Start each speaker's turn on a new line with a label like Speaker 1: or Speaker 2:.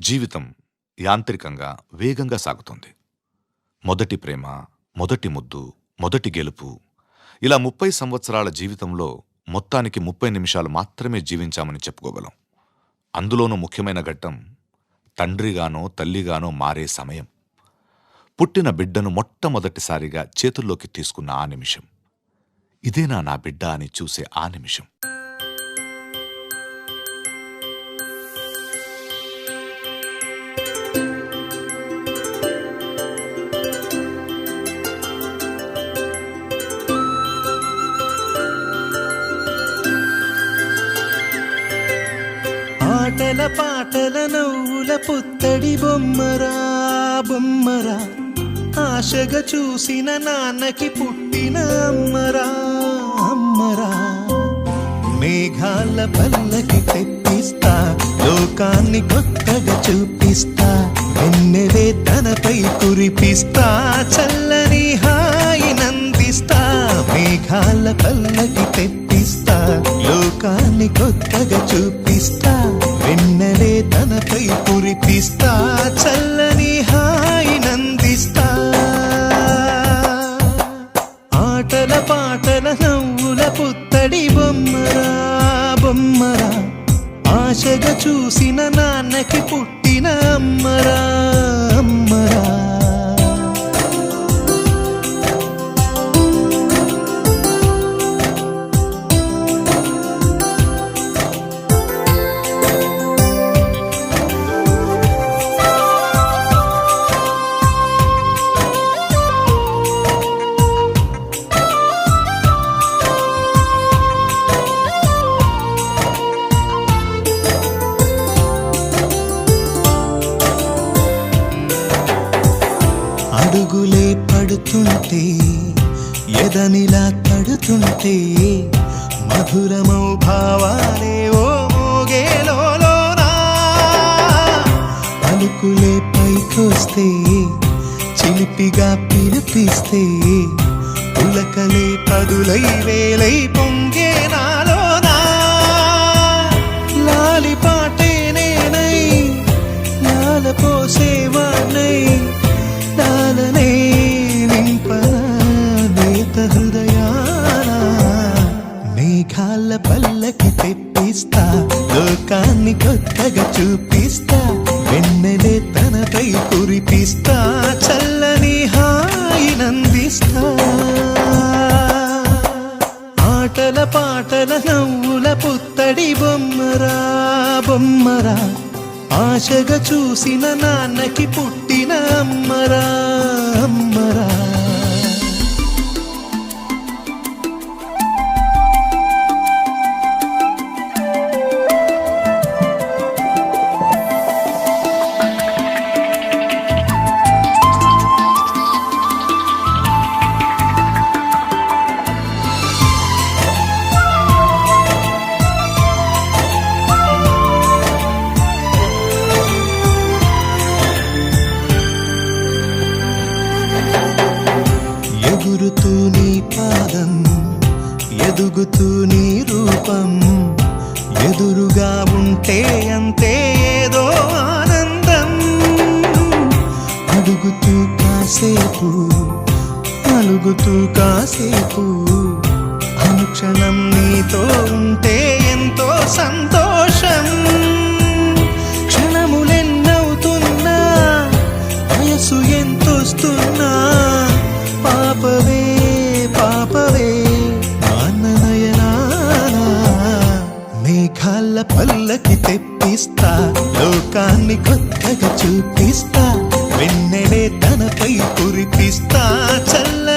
Speaker 1: జీవితం యాంత్రికంగా వేగంగా సాగుతుంది. మొదటి ప్రేమ, మొదటి ముద్దు, మొదటి గెలుపు, ఇలా 30 సంవత్సరాల జీవితంలో మొత్తానికి 30 నిమిషాలు మాత్రమే జీవించామని చెప్పుకోగలం. అందులోనూ ముఖ్యమైన ఘట్టం తండ్రిగానో తల్లిగానో మారే సమయం. పుట్టిన బిడ్డను మొట్టమొదటిసారిగా చేతుల్లోకి తీసుకున్న ఆ నిమిషం. ఇదేనా నా బిడ్డ అని చూసే ఆ నిమిషం.
Speaker 2: ఆటల పాటల నవ్వుల పుత్తడి బొమ్మరా బొమ్మరా, ఆశగా చూసిన నాన్నకి పుట్టిన అమ్మరా అమ్మరా. మేఘాల పల్లకి తెప్పిస్తా, లోకాన్ని కొత్తగా చూపిస్తా, వెన్నెలే తనపై కురిపిస్తా, చల్లని హాయి నందిస్తా. మేఘాల పల్లకి తెప్పిస్తా, లోకాన్ని కొత్తగా చూపిస్తా, వెన్నెలే తనపై కురిపిస్తా, చల్లని హాయి నందిస్తా. ఆటల పాటల నవ్వుల పుత్తడి బొమ్మరా బొమ్మరా, ఆశగా చూసిన నాన్నకి పుట్టిన అమ్మరా అమ్మరా. అడుగులే పడుతుంటే, ఎదనిలా తడుతుంటే, మధురమౌ భావాలే ఓ మోగేలోనా. పలుకులే పైకొస్తే, చిలిపిగా పిలిపిస్తే, పులకలే పదులై వేలై పొంగే నాలోనా. లాలి పాటే నేనై, లాల పోసేవాణ్ణై, లాలనే నింపనా నేత హృదయాన. మేఘాల పల్లకి తెప్పిస్తా, లోకాన్ని కొత్తగా చూపిస్తా, వెన్నెలే తనపై కురిపిస్తా, చల్లని హాయి నందిస్తా. ఆటల పాటల నవ్వుల పుత్తడి బొమ్మరా బొమ్మరా, ఆశగా చూసిన నాన్నకి పుట్టిన అమ్మరా అమ్మరా. ఎగురుతూ నీ పాదం, ఎదుగుతూ నీ రూపం, ఎదురుగా ఉంటే అంతే ఏదో ఆనందం. అడుగుతూ కాసేపు, అలుగుతూ కాసేపు, అనుక్షణం నీతో ఉంటే ఎంతో సంతోషం. క్షణములెన్నవుతున్నా, వయసు ఎంతొస్తున్నా, పాపవే పాపవే నాన్ననయనానా. మేఘాల పల్లకి తెప్పిస్తా, లోకాన్ని కొత్తగా చూపిస్తా, వెన్నెలే తనపై కురిపిస్తా, చల్ల